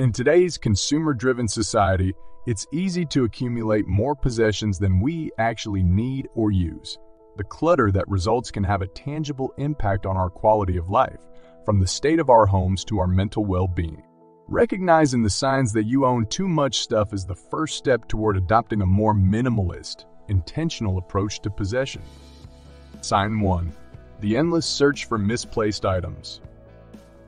In today's consumer-driven society, it's easy to accumulate more possessions than we actually need or use. The clutter that results can have a tangible impact on our quality of life, from the state of our homes to our mental well-being. Recognizing the signs that you own too much stuff is the first step toward adopting a more minimalist, intentional approach to possession. Sign 1. The endless search for misplaced items.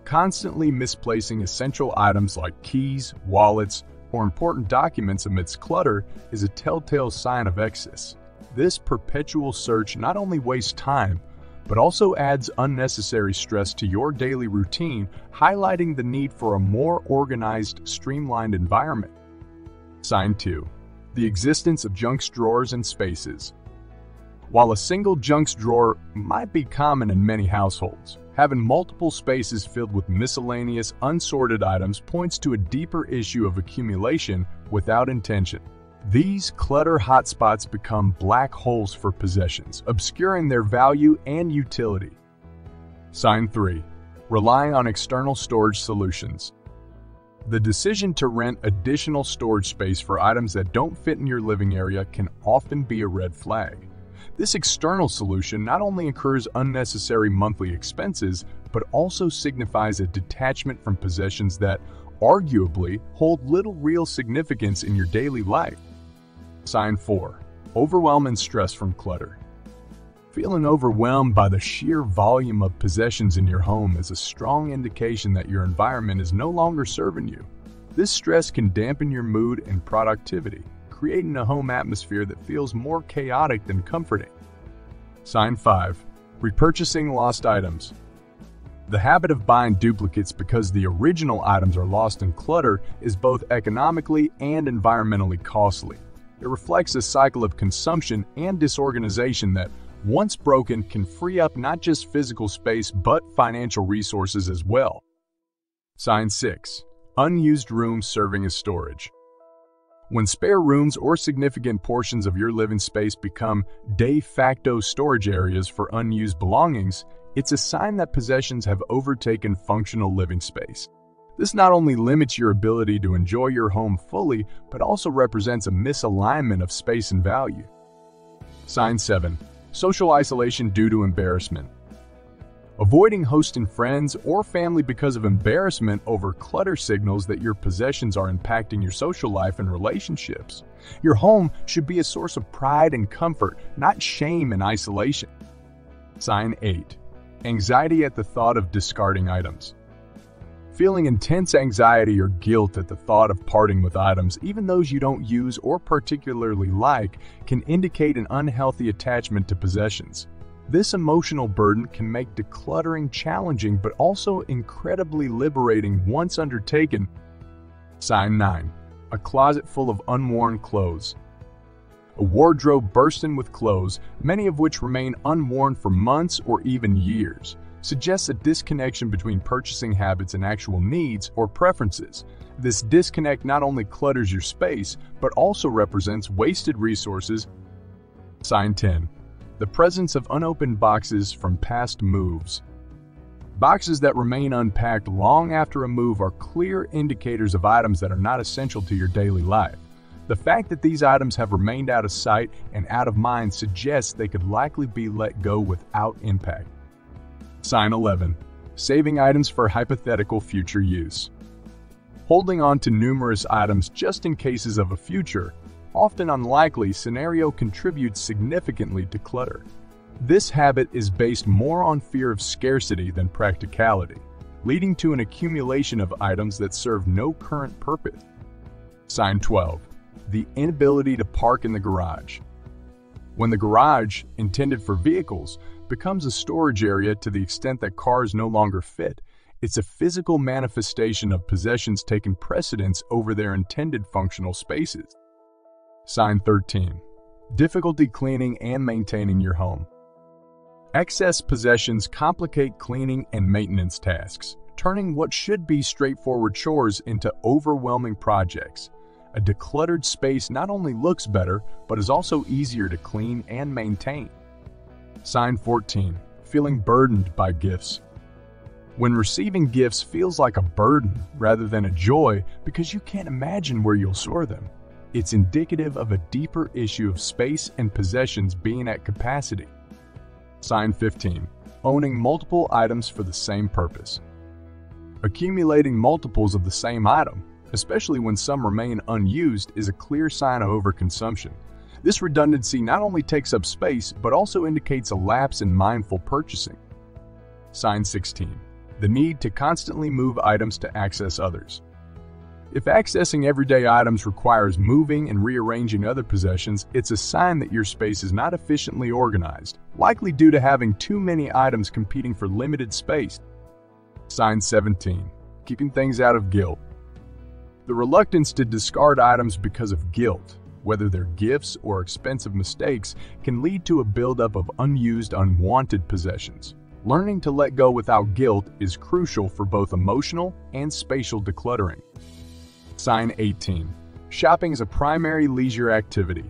Constantly misplacing essential items like keys, wallets, or important documents amidst clutter is a telltale sign of excess. This perpetual search not only wastes time, but also adds unnecessary stress to your daily routine, highlighting the need for a more organized, streamlined environment. Sign 2. The existence of junk drawers and spaces. While a single junk drawer might be common in many households, having multiple spaces filled with miscellaneous, unsorted items points to a deeper issue of accumulation without intention. These clutter hotspots become black holes for possessions, obscuring their value and utility. Sign 3. Relying on external storage solutions. The decision to rent additional storage space for items that don't fit in your living area can often be a red flag. This external solution not only incurs unnecessary monthly expenses, but also signifies a detachment from possessions that, arguably, hold little real significance in your daily life. Sign 4. Overwhelm and stress from clutter. Feeling overwhelmed by the sheer volume of possessions in your home is a strong indication that your environment is no longer serving you. This stress can dampen your mood and productivity, creating a home atmosphere that feels more chaotic than comforting. Sign 5. Repurchasing lost items. The habit of buying duplicates because the original items are lost in clutter is both economically and environmentally costly. It reflects a cycle of consumption and disorganization that, once broken, can free up not just physical space but financial resources as well. Sign 6. Unused rooms serving as storage. When spare rooms or significant portions of your living space become de facto storage areas for unused belongings, it's a sign that possessions have overtaken functional living space. This not only limits your ability to enjoy your home fully, but also represents a misalignment of space and value. Sign 7. Social isolation due to embarrassment. Avoiding hosting friends or family because of embarrassment over clutter signals that your possessions are impacting your social life and relationships. Your home should be a source of pride and comfort, not shame and isolation. Sign 8. Anxiety at the thought of discarding items. Feeling intense anxiety or guilt at the thought of parting with items, even those you don't use or particularly like, can indicate an unhealthy attachment to possessions. This emotional burden can make decluttering challenging but also incredibly liberating once undertaken. Sign 9. A closet full of unworn clothes. A wardrobe bursting with clothes, many of which remain unworn for months or even years, suggests a disconnection between purchasing habits and actual needs or preferences. This disconnect not only clutters your space, but also represents wasted resources. Sign 10. The presence of unopened boxes from past moves. Boxes that remain unpacked long after a move are clear indicators of items that are not essential to your daily life. The fact that these items have remained out of sight and out of mind suggests they could likely be let go without impact. Sign 11. Saving items for hypothetical future use. Holding on to numerous items just in cases of a future, often unlikely scenario contributes significantly to clutter. This habit is based more on fear of scarcity than practicality, leading to an accumulation of items that serve no current purpose. Sign 12. The inability to park in the garage. When the garage, intended for vehicles, becomes a storage area to the extent that cars no longer fit, it's a physical manifestation of possessions taking precedence over their intended functional spaces. Sign 13. Difficulty cleaning and maintaining your home. Excess possessions complicate cleaning and maintenance tasks, turning what should be straightforward chores into overwhelming projects. A decluttered space not only looks better, but is also easier to clean and maintain. Sign 14. Feeling burdened by gifts. When receiving gifts feels like a burden rather than a joy because you can't imagine where you'll store them, it's indicative of a deeper issue of space and possessions being at capacity. Sign 15. Owning multiple items for the same purpose. Accumulating multiples of the same item, especially when some remain unused, is a clear sign of overconsumption. This redundancy not only takes up space, but also indicates a lapse in mindful purchasing. Sign 16. The need to constantly move items to access others. If accessing everyday items requires moving and rearranging other possessions, it's a sign that your space is not efficiently organized, likely due to having too many items competing for limited space. Sign 17. Keeping things out of guilt. The reluctance to discard items because of guilt, whether they're gifts or expensive mistakes, can lead to a buildup of unused, unwanted possessions. Learning to let go without guilt is crucial for both emotional and spatial decluttering. Sign 18. Shopping is a primary leisure activity.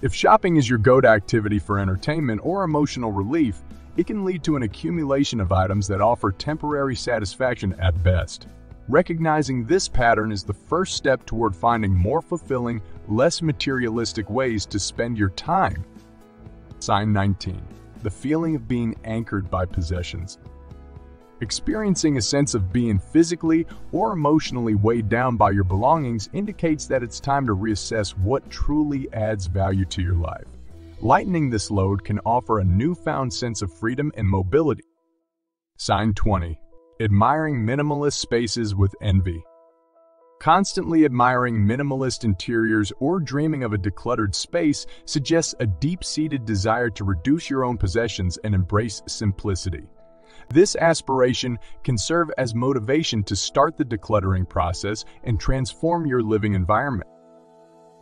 If shopping is your go-to activity for entertainment or emotional relief, it can lead to an accumulation of items that offer temporary satisfaction at best. Recognizing this pattern is the first step toward finding more fulfilling, less materialistic ways to spend your time. Sign 19. The feeling of being anchored by possessions. Experiencing a sense of being physically or emotionally weighed down by your belongings indicates that it's time to reassess what truly adds value to your life. Lightening this load can offer a newfound sense of freedom and mobility. Sign 20. Admiring minimalist spaces with envy. Constantly admiring minimalist interiors or dreaming of a decluttered space suggests a deep-seated desire to reduce your own possessions and embrace simplicity. This aspiration can serve as motivation to start the decluttering process and transform your living environment.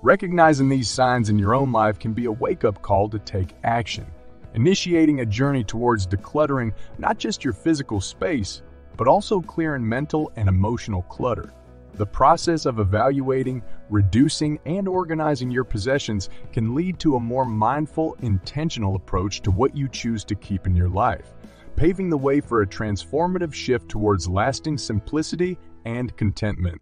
Recognizing these signs in your own life can be a wake-up call to take action, initiating a journey towards decluttering not just your physical space, but also clearing mental and emotional clutter. The process of evaluating, reducing, and organizing your possessions can lead to a more mindful, intentional approach to what you choose to keep in your life, paving the way for a transformative shift towards lasting simplicity and contentment.